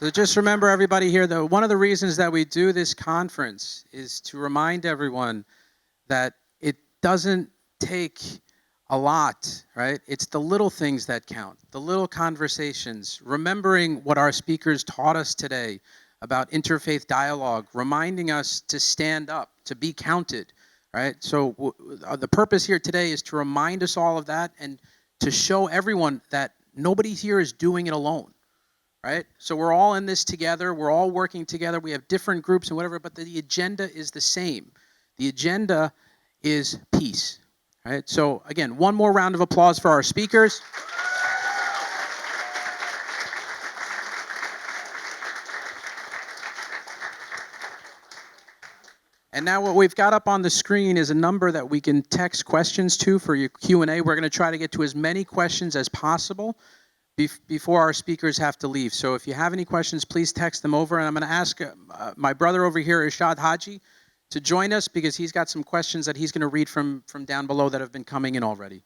So just remember, everybody here, that one of the reasons that we do this conference is to remind everyone that it doesn't take a lot, right? It's the little things that count, the little conversations, remembering what our speakers taught us today about interfaith dialogue, reminding us to stand up, to be counted, right? So the purpose here today is to remind us all of that and to show everyone that nobody here is doing it alone. Right? So we're all in this together. We're all working together. We have different groups and whatever, but the agenda is the same. The agenda is peace. Right? So again, one more round of applause for our speakers. And now what we've got up on the screen is a number that we can text questions to for your Q&A. We're going to try to get to as many questions as possible before our speakers have to leave. So if you have any questions, please text them over. And I'm going to ask my brother over here, Ishad Haji, to join us because he's got some questions that he's going to read from down below that have been coming in already.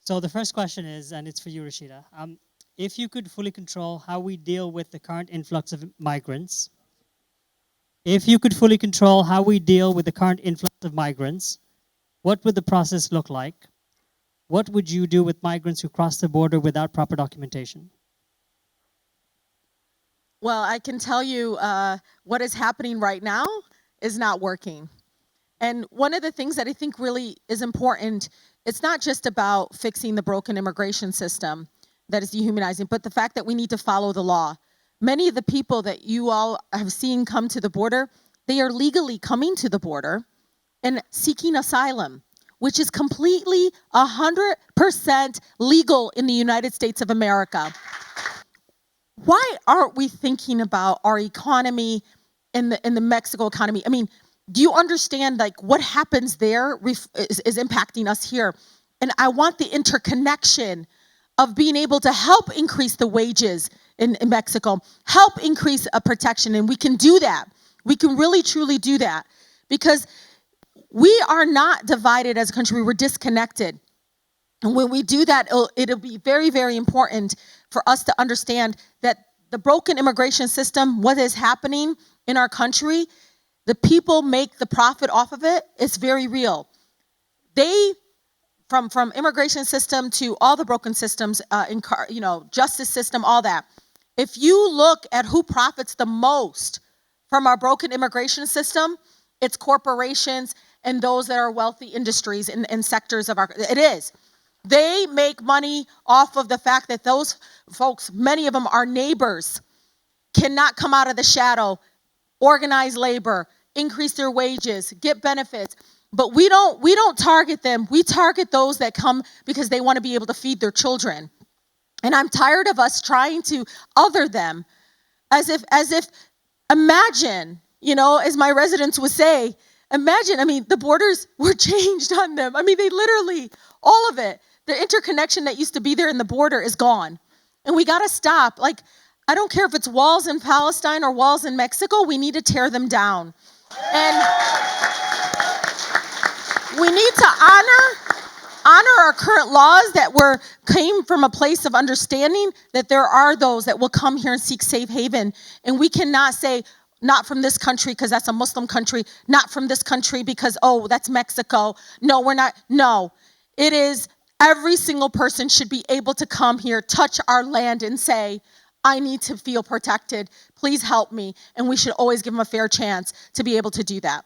So the first question is, and it's for you, Rashida. If you could fully control how we deal with the current influx of migrants, what would the process look like? What would you do with migrants who cross the border without proper documentation? Well, I can tell you what is happening right now is not working. And one of the things that I think really is important, it's not just about fixing the broken immigration system that is dehumanizing, but the fact that we need to follow the law. Many of the people that you all have seen come to the border, they are legally coming to the border and seeking asylum, which is completely 100% legal in the United States of America. Why aren't we thinking about our economy in the Mexico economy? I mean, do you understand like what happens there is impacting us here? And I want the interconnection of being able to help increase the wages in Mexico, help increase protection, and we can do that. We can really, truly do that because we are not divided as a country. We're disconnected. And when we do that, it'll be very, very important for us to understand that the broken immigration system, what is happening in our country, the people make the profit off of it. It's very real. They, from immigration system to all the broken systems, justice system, all that. If you look at who profits the most from our broken immigration system, it's corporations and those that are wealthy industries and sectors of it is. They make money off of the fact that those folks, many of them are neighbors, cannot come out of the shadow, organize labor, increase their wages, get benefits. But we don't target them. We target those that come because they want to be able to feed their children. And I'm tired of us trying to other them as if imagine, as my residents would say, imagine, the borders were changed on them. They literally, all of it, the interconnection that used to be there in the border is gone. And we got to stop. I don't care if it's walls in Palestine or walls in Mexico, we need to tear them down. And we need to honor our current laws that came from a place of understanding that there are those that will come here and seek safe haven. And we cannot say, not from this country because that's a Muslim country, not from this country because, that's Mexico. No, we're not. No, it is every single person should be able to come here, touch our land and say, I need to feel protected. Please help me. And we should always give them a fair chance to be able to do that.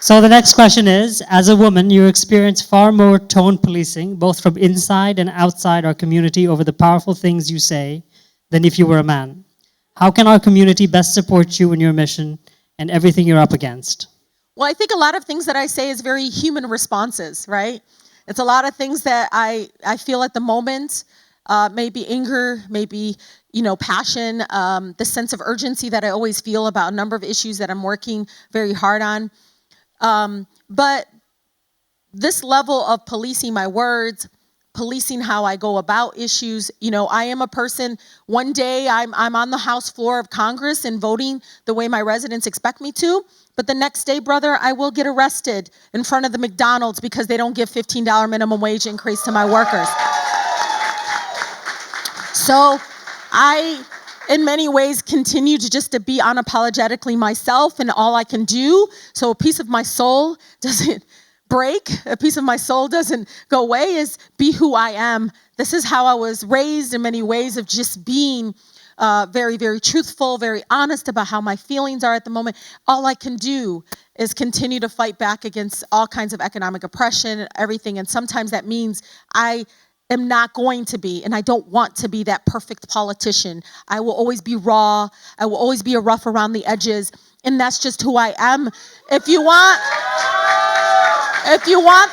So the next question is, as a woman, you experience far more tone policing, both from inside and outside our community over the powerful things you say than if you were a man. How can our community best support you in your mission and everything you're up against? Well, I think a lot of things that I say is very human responses, right? It's a lot of things that I feel at the moment, maybe anger, maybe, passion, the sense of urgency that I always feel about a number of issues that I'm working very hard on. But this level of policing my words, policing how I go about issues, I am a person, one day I'm on the House floor of Congress and voting the way my residents expect me to, but the next day, brother, I will get arrested in front of the McDonald's because they don't give $15 minimum wage increase to my workers. So I, in many ways, continue to be unapologetically myself and all I can do. So a piece of my soul doesn't break, a piece of my soul doesn't go away, is be who I am. This is how I was raised in many ways, of just being very, very truthful, very honest about how my feelings are at the moment. All I can do is continue to fight back against all kinds of economic oppression, everything. And sometimes that means I am not going to be, and I don't want to be, that perfect politician. I will always be raw. I will always be a rough around the edges. And that's just who I am. If you want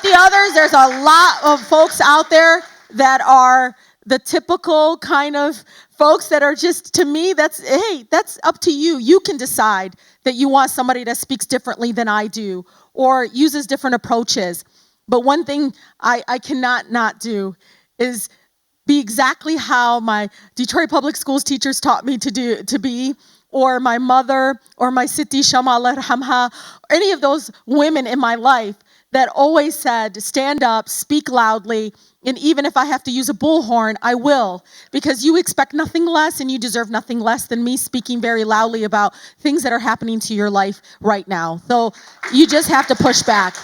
the others, there's a lot of folks out there that are the typical kind of folks that are just, to me, that's up to you. You can decide that you want somebody that speaks differently than I do or uses different approaches. But one thing I cannot not do is be exactly how my Detroit Public Schools teachers taught me to be, or my mother, or my Siti Shama Allah Rahamha, or any of those women in my life that always said, stand up, speak loudly, and even if I have to use a bullhorn, I will, because you expect nothing less and you deserve nothing less than me speaking very loudly about things that are happening to your life right now. So you just have to push back.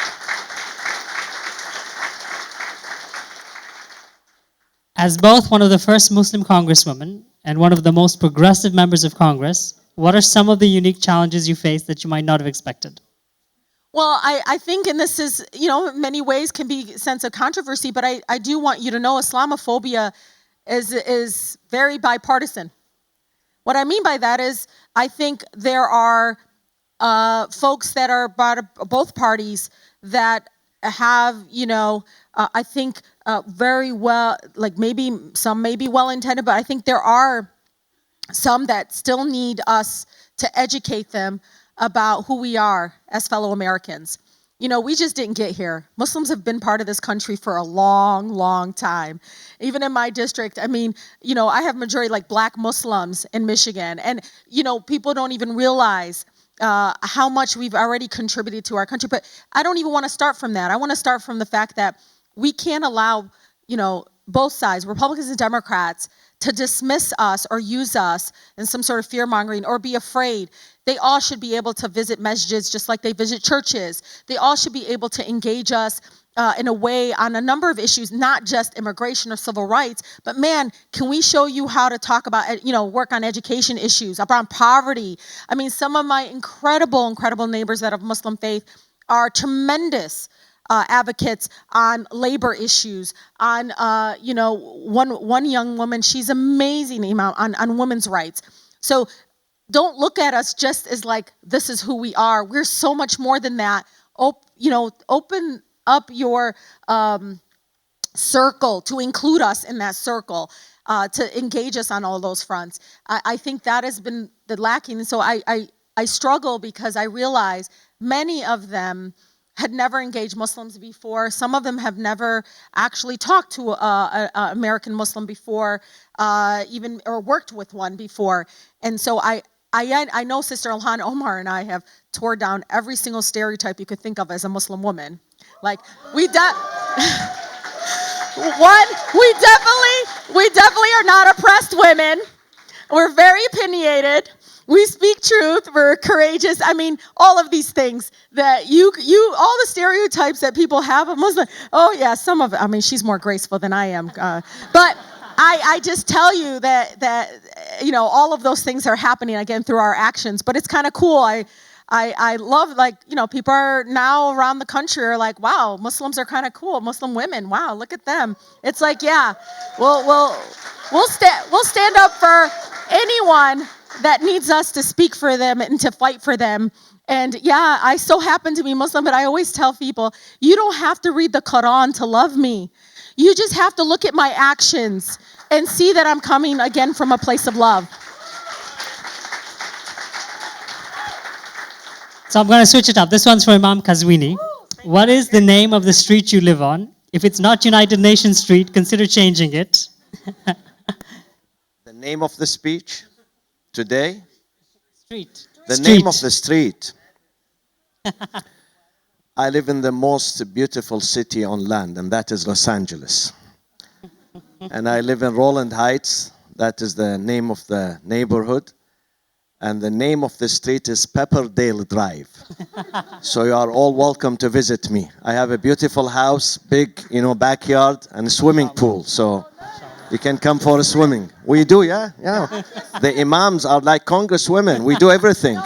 As both one of the first Muslim congresswomen and one of the most progressive members of Congress, what are some of the unique challenges you face that you might not have expected? Well, I think, and this is, in many ways can be a sense of controversy, but I do want you to know Islamophobia is very bipartisan. What I mean by that is I think there are folks that are both parties that have, I think very well, like maybe some may be well-intended, but I think there are some that still need us to educate them about who we are as fellow Americans. We just didn't get here. Muslims have been part of this country for a long, long time. Even in my district, I have majority like black Muslims in Michigan. And, people don't even realize how much we've already contributed to our country. But I don't even want to start from that. I want to start from the fact that we can't allow, both sides, Republicans and Democrats, to dismiss us or use us in some sort of fear-mongering or be afraid. They all should be able to visit masjids just like they visit churches. They all should be able to engage us in a way on a number of issues, not just immigration or civil rights, but man, can we show you how to talk about, work on education issues, about poverty. Some of my incredible, incredible neighbors that have Muslim faith are tremendous advocates on labor issues, on, one young woman, she's amazing on women's rights. So don't look at us just as like, this is who we are. We're so much more than that. Open up your circle to include us in that circle, to engage us on all those fronts. I think that has been the lacking. And so I struggle because I realize many of them had never engaged Muslims before. Some of them have never actually talked to an American Muslim before, even or worked with one before. And so I know Sister Ilhan Omar and I have tore down every single stereotype you could think of as a Muslim woman. Like we definitely are not oppressed women. We're very opinionated. We speak truth. We're courageous. All of these things that all the stereotypes that people have of Muslim. Oh yeah, some of it. She's more graceful than I am. But I just tell you that all of those things are happening again through our actions. But it's kind of cool. I love, people are now around the country are like, wow, Muslims are kind of cool. Muslim women, wow, look at them. It's like, yeah, we'll stand up for anyone that needs us to speak for them and to fight for them. And yeah, I so happen to be Muslim, but I always tell people, you don't have to read the Quran to love me. You just have to look at my actions and see that I'm coming again from a place of love. So I'm going to switch it up. This one's for Imam Kazwini. What is the name of the street you live on? If it's not United Nations Street, consider changing it. The name of the speech today? Street. The Street. name of the street. I live in the most beautiful city on land, and that is Los Angeles. And I live in Roland Heights. That is the name of the neighborhood. And the name of the street is Pepperdale Drive. So you are all welcome to visit me. I have a beautiful house, big, backyard, and a swimming pool. So you can come for a swimming. We do, yeah? Yeah. The imams are like congresswomen. We do everything.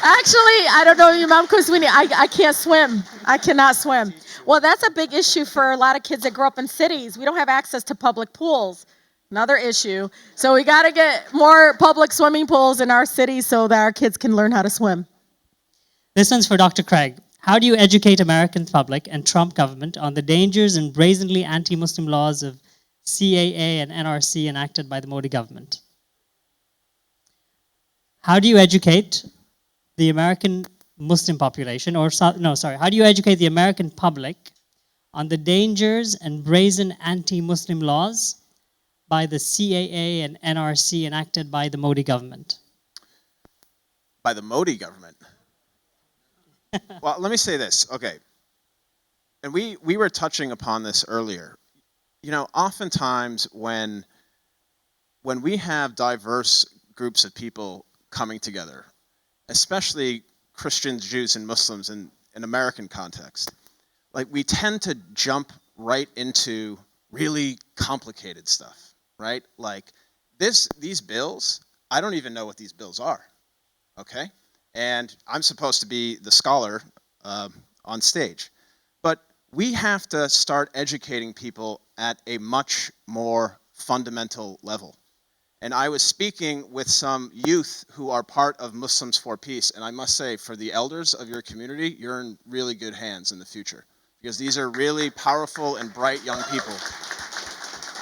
Actually, I don't know, Imam Kuzwini, I can't swim. I cannot swim. Well, that's a big issue for a lot of kids that grow up in cities. We don't have access to public pools. Another issue. So we got to get more public swimming pools in our cities so that our kids can learn how to swim. This one's for Dr. Craig. How do you educate American public and Trump government on the dangers and brazenly anti-Muslim laws of CAA and NRC enacted by the Modi government? How do you educate the American Muslim population, how do you educate the American public on the dangers and brazen anti-Muslim laws by the CAA and NRC enacted by the Modi government? By the Modi government? Well, let me say this, okay. And we were touching upon this earlier. Oftentimes when we have diverse groups of people coming together, especially Christians, Jews, and Muslims in American context, like we tend to jump right into really complicated stuff, right? Like these bills, I don't even know what these bills are, okay? And I'm supposed to be the scholar on stage. But we have to start educating people at a much more fundamental level. And I was speaking with some youth who are part of Muslims for Peace, and I must say, for the elders of your community, you're in really good hands in the future, because these are really powerful and bright young people.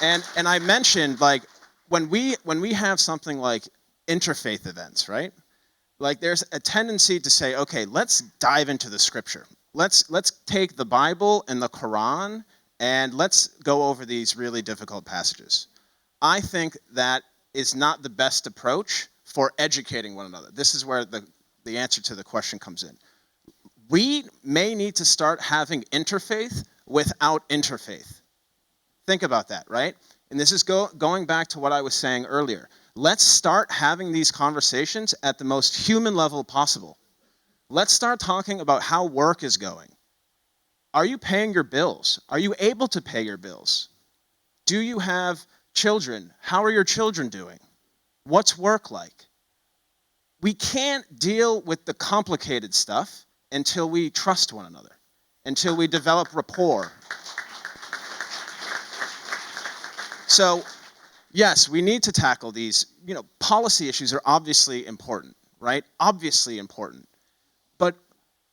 And I mentioned, like, when we have something like interfaith events, right? Like, there's a tendency to say, okay, let's dive into the scripture. Let's take the Bible and the Quran, and let's go over these really difficult passages. I think that is not the best approach for educating one another. This is where the answer to the question comes in. We may need to start having interfaith without interfaith. Think about that, right? And this is going back to what I was saying earlier. Let's start having these conversations at the most human level possible. Let's start talking about how work is going. Are you paying your bills? Are you able to pay your bills? Do you have children? How are your children doing? What's work like? We can't deal with the complicated stuff until we trust one another, until we develop rapport. So, yes, we need to tackle these. Policy issues are obviously important, right? Obviously important. But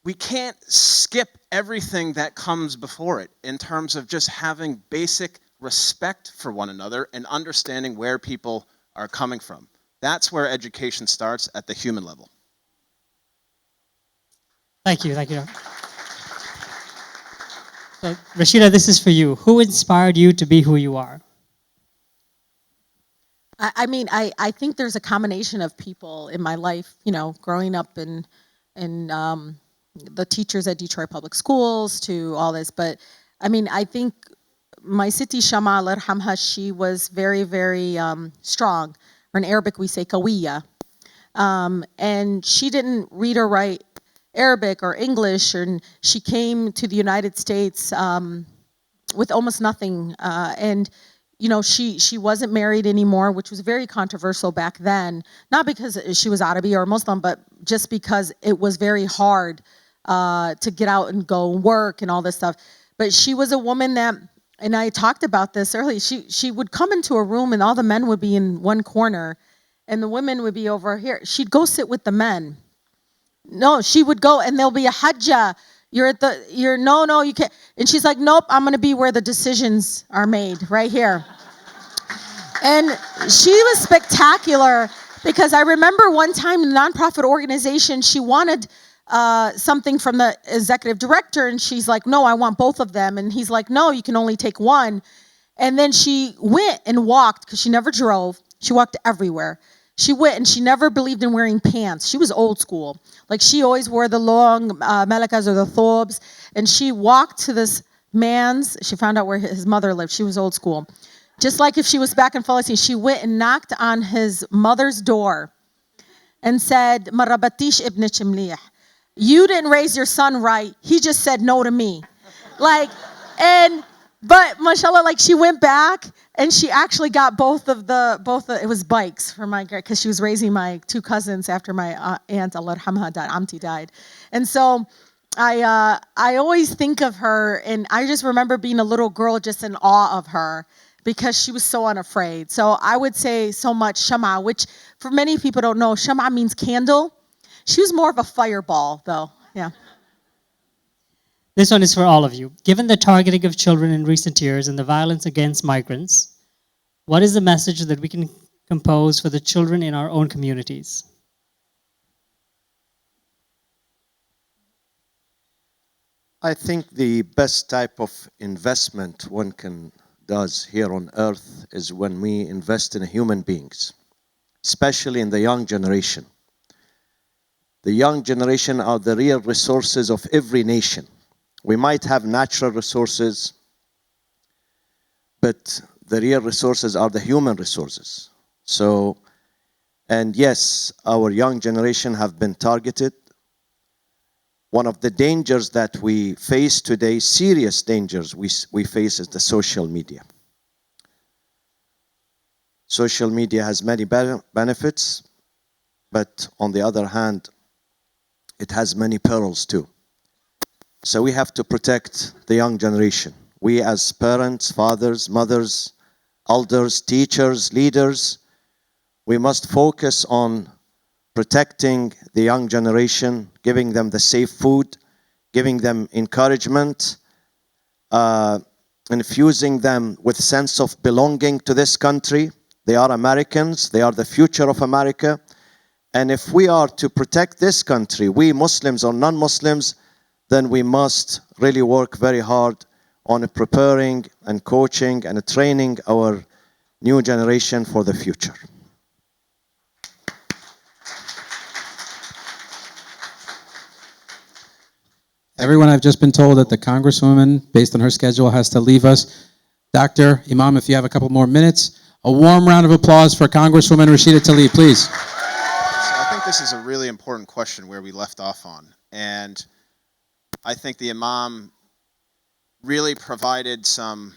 we can't skip everything that comes before it in terms of just having basic respect for one another and understanding where people are coming from. That's where education starts, at the human level. Thank you. So, Rashida, this is for you. Who inspired you to be who you are? I think there's a combination of people in my life, growing up in the teachers at Detroit Public Schools to all this. But I think my Siti Shama, Allah yarhamha, she was very, very strong. Or in Arabic, we say kawiya. And she didn't read or write Arabic or English, and she came to the United States with almost nothing. And she wasn't married anymore, which was very controversial back then. Not because she was Arabi or Muslim, but just because it was very hard to get out and go work and all this stuff. But she was a woman that, and I talked about this earlier, she would come into a room and all the men would be in one corner and the women would be over here. She'd go sit with the men. No, she would go and there'll be a hajjah, no, you can't. And she's like, nope, I'm going to be where the decisions are made, right here. And she was spectacular because I remember one time in a nonprofit organization, she wanted something from the executive director, and she's like, no, I want both of them. And he's like, no, you can only take one. And then she went and walked, because she never drove. She walked everywhere. She went, and she never believed in wearing pants. She was old school. Like, she always wore the long melakas or the thobs. And she walked to this man's, she found out where his mother lived. She was old school. Just like if she was back in Palestine, she went and knocked on his mother's door and said, "Marabatish ibnich mlih." You didn't raise your son right. He just said no to me. But mashallah, like, she went back and she actually got it was bikes for my, because she was raising my two cousins after my aunt, Allah yarhamha, Amti died. And so I always think of her, and I just remember being a little girl just in awe of her, because she was so unafraid. So I would say so much Shama, which for many people don't know, Shama means candle. She was more of a fireball, though. Yeah. This one is for all of you. Given the targeting of children in recent years and the violence against migrants, what is the message that we can compose for the children in our own communities? I think the best type of investment one can does here on earth is when we invest in human beings, especially in the young generation. The young generation are the real resources of every nation. We might have natural resources, but the real resources are the human resources. So, and yes, our young generation have been targeted. One of the dangers that we face today, serious dangers we face, is the social media. Social media has many benefits, but on the other hand, it has many perils too. So we have to protect the young generation. We as parents, fathers, mothers, elders, teachers, leaders, we must focus on protecting the young generation, giving them the safe food, giving them encouragement, infusing them with sense of belonging to this country. They are Americans, they are the future of America. And if we are to protect this country, we Muslims or non-Muslims, then we must really work very hard on preparing and coaching and training our new generation for the future. Everyone, I've just been told that the Congresswoman, based on her schedule, has to leave us. Dr. Imam, if you have a couple more minutes, a warm round of applause for Congresswoman Rashida Tlaib, please. So I think this is a really important question where we left off on. And I think the Imam really provided some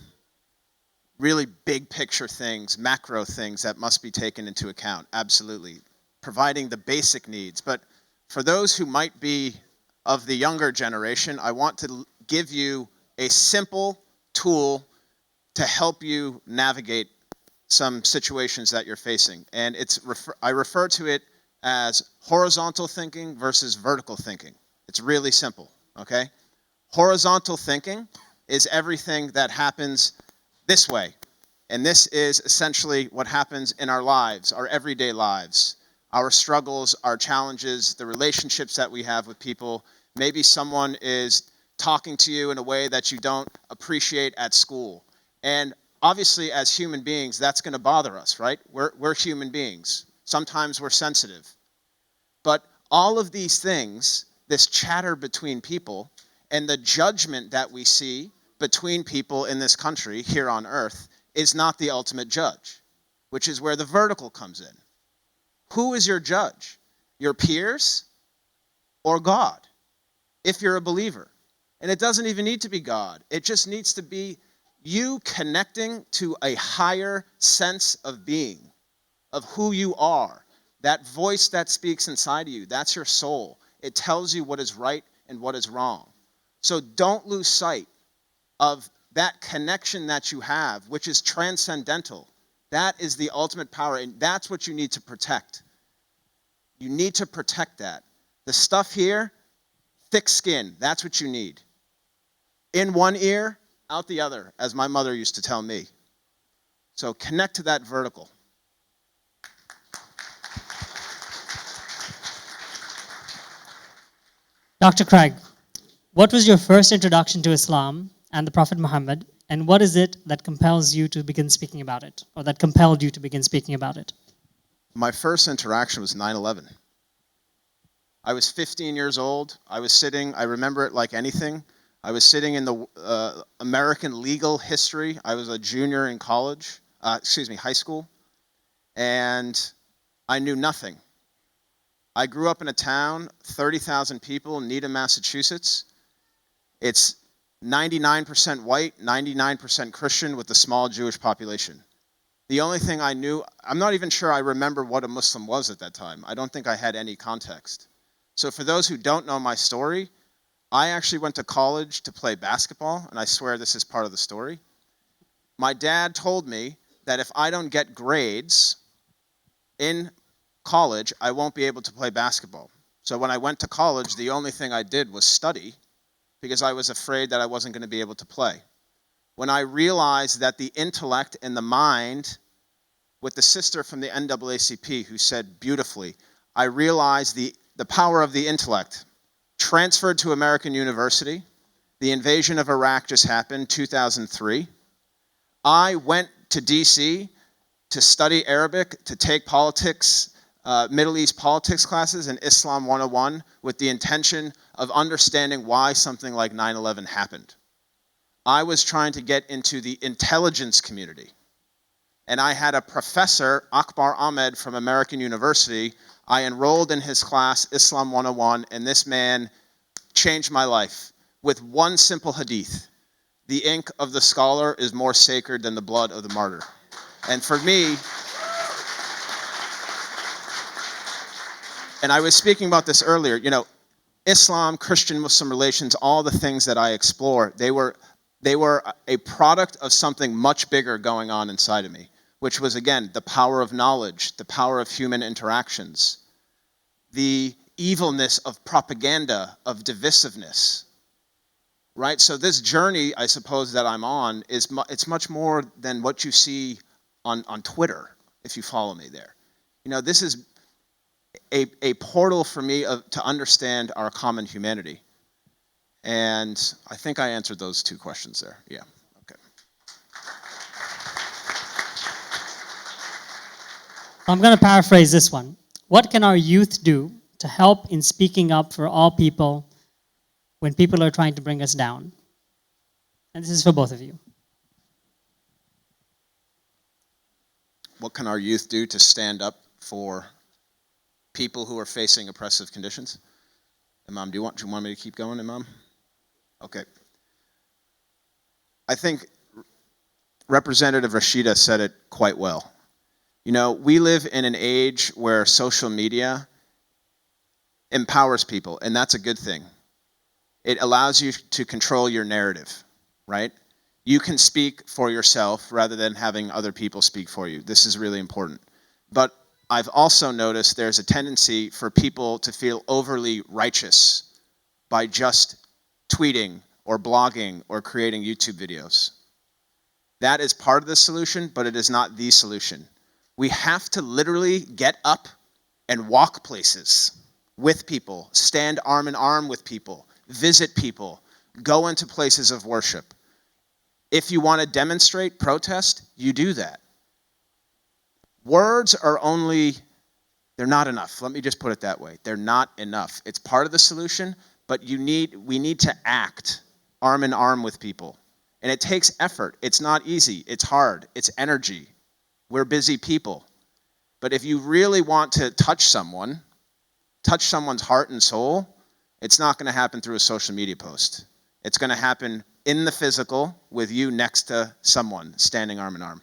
really big picture things, macro things that must be taken into account. Absolutely. Providing the basic needs. But for those who might be of the younger generation, I want to give you a simple tool to help you navigate some situations that you're facing. And I refer to it as horizontal thinking versus vertical thinking. It's really simple, okay? Horizontal thinking is everything that happens this way. And this is essentially what happens in our lives, our everyday lives. Our struggles, our challenges, the relationships that we have with people. Maybe someone is talking to you in a way that you don't appreciate at school. And obviously, as human beings, that's going to bother us, right? We're human beings. Sometimes we're sensitive. But all of these things, this chatter between people, and the judgment that we see between people in this country, here on earth, is not the ultimate judge, which is where the vertical comes in. Who is your judge? Your peers or God? If you're a believer. And it doesn't even need to be God. It just needs to be you connecting to a higher sense of being, of who you are. That voice that speaks inside of you, that's your soul. It tells you what is right and what is wrong. So don't lose sight of that connection that you have, which is transcendental. That is the ultimate power, and that's what you need to protect. You need to protect that. The stuff here, thick skin, that's what you need. In one ear, out the other, as my mother used to tell me. So connect to that vertical. Dr. Craig, what was your first introduction to Islam and the Prophet Muhammad, and what is it that compels you to begin speaking about it, or that compelled you to begin speaking about it? My first interaction was 9/11. I was 15 years old. I was sitting, I remember it like anything. I was sitting in the American legal history. I was a junior in high school, and I knew nothing. I grew up in a town, 30,000 people, Needham, Massachusetts. It's 99% white, 99% Christian with a small Jewish population. The only thing I knew, I'm not even sure I remember what a Muslim was at that time. I don't think I had any context. So for those who don't know my story, I actually went to college to play basketball, and I swear this is part of the story. My dad told me that if I don't get grades in college, I won't be able to play basketball. So when I went to college, the only thing I did was study because I was afraid that I wasn't going to be able to play. When I realized that the intellect and the mind, with the sister from the NAACP who said beautifully, I realized the power of the intellect. Transferred to American University. The invasion of Iraq just happened, 2003. I went to DC to study Arabic, to take politics, Middle East politics classes and Islam 101 with the intention of understanding why something like 9/11 happened. I was trying to get into the intelligence community. And I had a professor, Akbar Ahmed from American University. I enrolled in his class, Islam 101, and this man changed my life with one simple hadith. The ink of the scholar is more sacred than the blood of the martyr. And for me, and I was speaking about this earlier, Islam, Christian-Muslim relations, all the things that I explore, they were a product of something much bigger going on inside of me, which was, again, the power of knowledge, the power of human interactions, the evilness of propaganda, of divisiveness, right? So this journey, I suppose, that I'm on, it's much more than what you see on Twitter, if you follow me there. This is a portal for me to understand our common humanity. And I think I answered those two questions there. Yeah, okay. I'm going to paraphrase this one. What can our youth do to help in speaking up for all people when people are trying to bring us down? And this is for both of you. What can our youth do to stand up for people who are facing oppressive conditions? Imam, do you want me to keep going, Imam? Okay. I think Representative Rashida said it quite well. We live in an age where social media empowers people, and that's a good thing. It allows you to control your narrative, right? You can speak for yourself rather than having other people speak for you. This is really important. But I've also noticed there's a tendency for people to feel overly righteous by just tweeting or blogging or creating YouTube videos. That is part of the solution, but it is not the solution. We have to literally get up and walk places with people, stand arm in arm with people, visit people, go into places of worship. If you want to demonstrate, protest, you do that. Words are they're not enough. Let me just put it that way. They're not enough. It's part of the solution, but we need to act arm in arm with people. And it takes effort. It's not easy. It's hard. It's energy. We're busy people. But if you really want to touch someone's heart and soul, it's not going to happen through a social media post. It's going to happen in the physical with you next to someone standing arm in arm.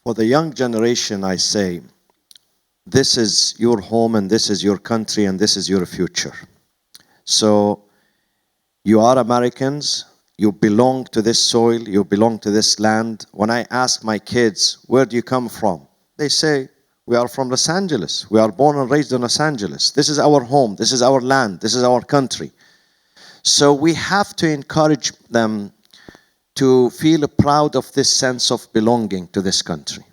For the young generation, I say, this is your home and this is your country and this is your future. So you are Americans, you belong to this soil, you belong to this land. When I ask my kids, where do you come from? They say, We are from Los Angeles. We are born and raised in Los Angeles. This is our home. This is our land. This is our country. So we have to encourage them to feel proud of this sense of belonging to this country.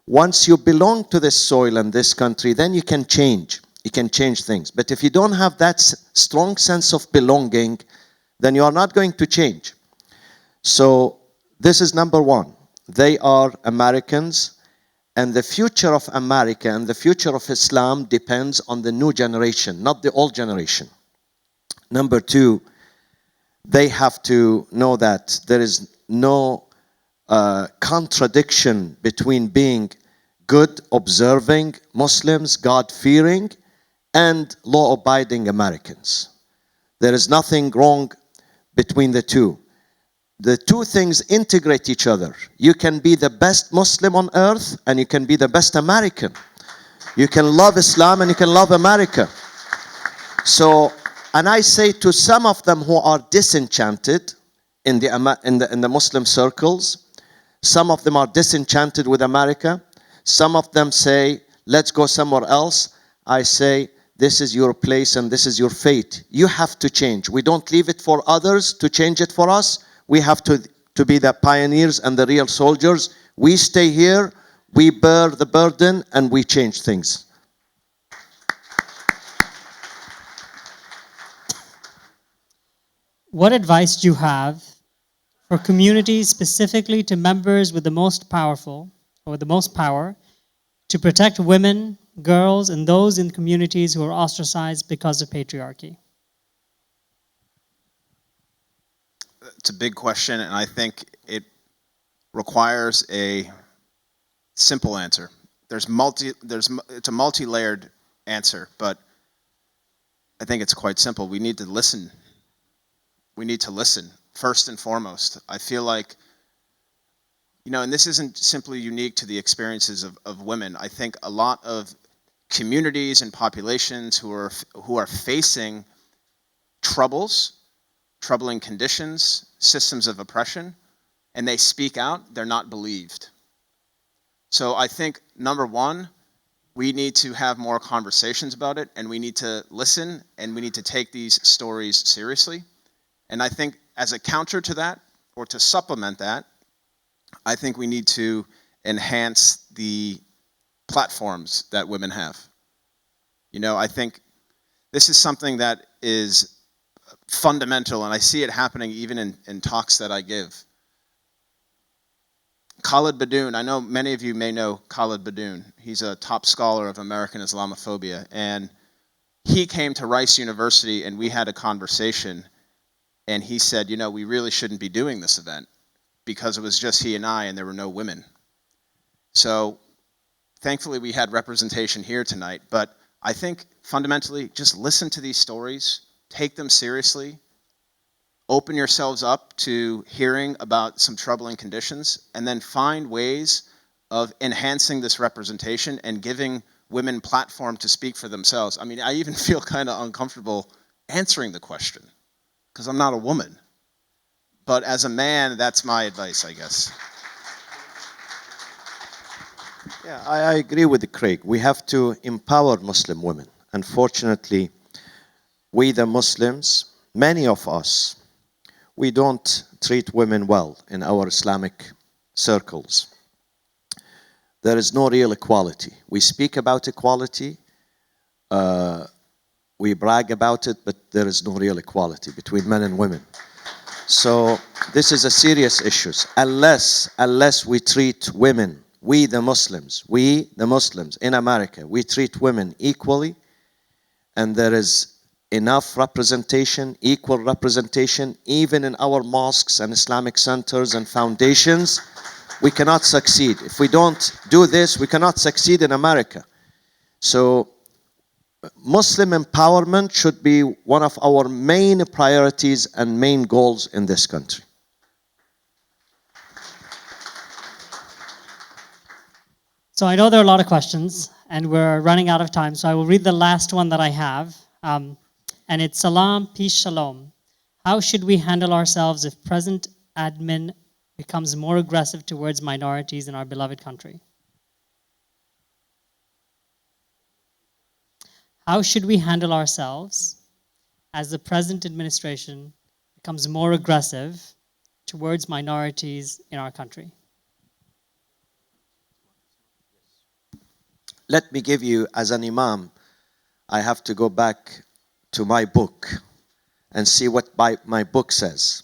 Once you belong to this soil and this country, then you can change. You can change things. But if you don't have that strong sense of belonging, then you are not going to change. So this is number one. They are Americans, and the future of America and the future of Islam depends on the new generation, not the old generation. Number two, they have to know that there is no contradiction between being good, observing Muslims, God-fearing, and law-abiding Americans. There is nothing wrong between the two. The two things integrate each other. You can be the best Muslim on earth, and you can be the best American. You can love Islam and you can love America. So, and I say to some of them who are disenchanted in the Muslim circles, some of them are disenchanted with America. Some of them say, let's go somewhere else. I say, this is your place and this is your fate. You have to change. We don't leave it for others to change it for us. We have to be the pioneers and the real soldiers. We stay here, we bear the burden, and we change things. What advice do you have for communities, specifically to members with the most powerful, or the most power, to protect women, girls, and those in communities who are ostracized because of patriarchy? It's a big question, and I think it requires a simple answer. It's a multi-layered answer, but I think it's quite simple. We need to listen. We need to listen, first and foremost. I feel like, and this isn't simply unique to the experiences of women. I think a lot of communities and populations who are facing troubling conditions, systems of oppression, and they speak out, they're not believed. So I think, number one, we need to have more conversations about it, and we need to listen, and we need to take these stories seriously. And I think as a counter to that, or to supplement that, I think we need to enhance the platforms that women have. I think this is something that is fundamental, and I see it happening even in talks that I give. Khalid Badoun, I know many of you may know Khalid Badoun. He's a top scholar of American Islamophobia, and he came to Rice University and we had a conversation, and he said, we really shouldn't be doing this event because it was just he and I and there were no women. So thankfully we had representation here tonight, but I think fundamentally just listen to these stories, take them seriously, open yourselves up to hearing about some troubling conditions, and then find ways of enhancing this representation and giving women platform to speak for themselves. I mean, I even feel kind of uncomfortable answering the question because I'm not a woman. But as a man, that's my advice, I guess. Yeah, I agree with Craig. We have to empower Muslim women. Unfortunately, we the Muslims, many of us, we don't treat women well in our Islamic circles. There is no real equality. We speak about equality, we brag about it, but there is no real equality between men and women. So this is a serious issue. Unless we treat women, we the Muslims in America, we treat women equally, and there is enough representation, equal representation, even in our mosques and Islamic centers and foundations, we cannot succeed. If we don't do this, we cannot succeed in America. So Muslim empowerment should be one of our main priorities and main goals in this country. So I know there are a lot of questions, and we're running out of time, so I will read the last one that I have. And it's Salam, peace, shalom. How should we handle ourselves if present admin becomes more aggressive towards minorities in our beloved country? How should we handle ourselves as the present administration becomes more aggressive towards minorities in our country? Let me give you, as an imam, I have to go back to my book and see what my book says.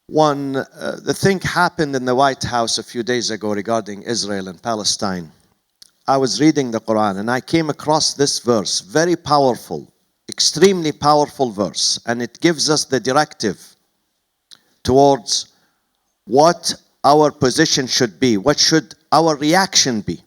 One, the thing happened in the White House a few days ago regarding Israel and Palestine. I was reading the Quran and I came across this verse, very powerful, extremely powerful verse, and it gives us the directive towards what our position should be, what should our reaction be.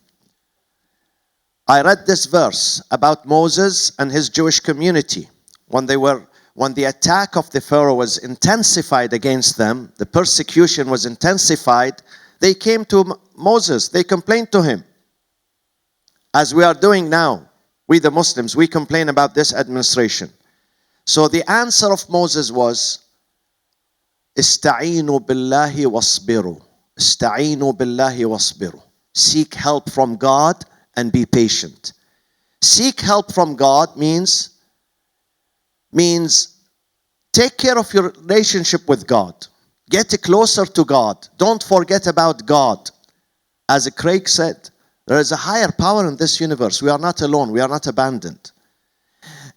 I read this verse about Moses and his Jewish community. When the attack of the Pharaoh was intensified against them, the persecution was intensified, they came to Moses, they complained to him. As we are doing now, we the Muslims, we complain about this administration. So the answer of Moses was, Ista'inu billahi wasbiru. Ista'inu billahi wasbiru. Seek help from God and be patient. Seek help from God means take care of your relationship with God. Get closer to God. Don't forget about God. As Craig said, there is a higher power in this universe. We are not alone. We are not abandoned.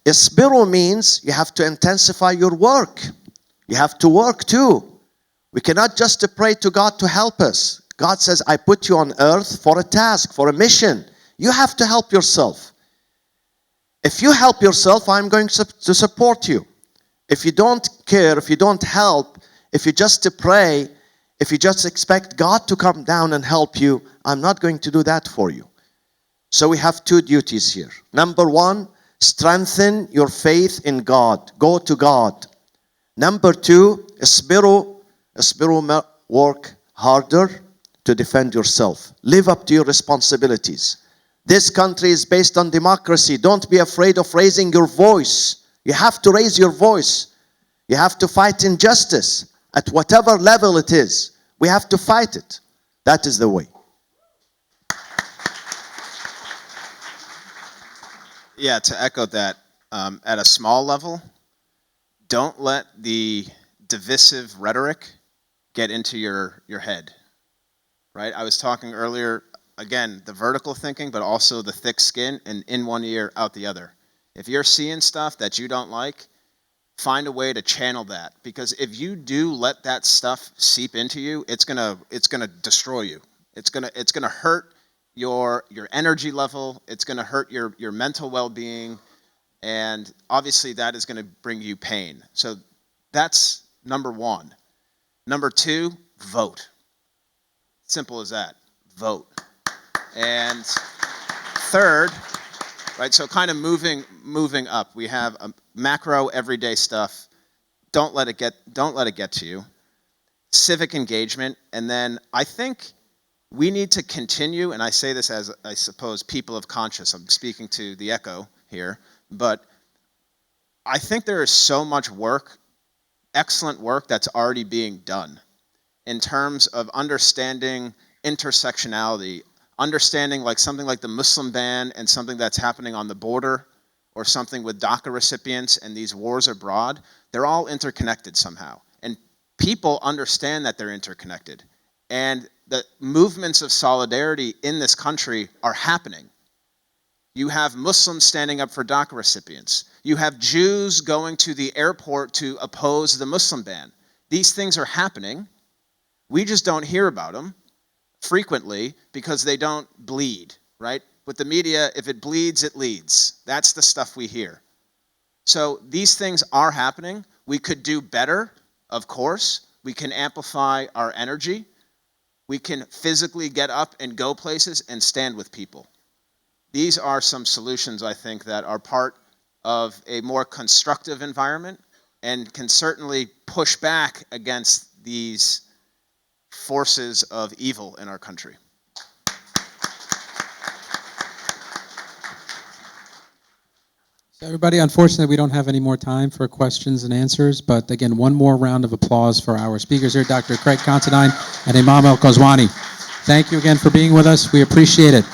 Isbiru means you have to intensify your work. You have to work too. We cannot just pray to God to help us. God says, I put you on earth for a task, for a mission. You have to help yourself. If you help yourself, I'm going to support you. If you don't care, if you don't help, if you just pray, if you just expect God to come down and help you, I'm not going to do that for you. So we have two duties here. Number one, strengthen your faith in God. Go to God. Number two, isbiru, work harder to defend yourself. Live up to your responsibilities. This country is based on democracy. Don't be afraid of raising your voice. You have to raise your voice. You have to fight injustice at whatever level it is. We have to fight it. That is the way. Yeah, to echo that, at a small level, don't let the divisive rhetoric get into your head, right? I was talking earlier, again, the vertical thinking, but also the thick skin, and in one ear, out the other. If you're seeing stuff that you don't like, find a way to channel that. Because if you do let that stuff seep into you, it's gonna destroy you. It's gonna hurt your energy level. It's gonna hurt your mental well-being, and obviously that is gonna bring you pain. So that's number one. Number two, vote. Simple as that. Vote. And third, right, so kind of moving up, we have a macro everyday stuff. Don't let it get to you. Civic engagement, and then I think we need to continue, and I say this as, I suppose, people of conscience. I'm speaking to the echo here, but I think there is so much work, excellent work that's already being done in terms of understanding intersectionality, understanding like something like the Muslim ban and something that's happening on the border, or something with DACA recipients and these wars abroad. They're all interconnected somehow. And people understand that they're interconnected. And the movements of solidarity in this country are happening. You have Muslims standing up for DACA recipients. You have Jews going to the airport to oppose the Muslim ban. These things are happening. We just don't hear about them frequently because they don't bleed, right? With the media, if it bleeds, it leads. That's the stuff we hear. So these things are happening. We could do better, of course. We can amplify our energy. We can physically get up and go places and stand with people. These are some solutions, I think, that are part of a more constructive environment and can certainly push back against these forces of evil in our country. So everybody, unfortunately, we don't have any more time for questions and answers, but again, one more round of applause for our speakers here, Dr. Craig Considine and Imam El-Ghazwani. Thank you again for being with us. We appreciate it.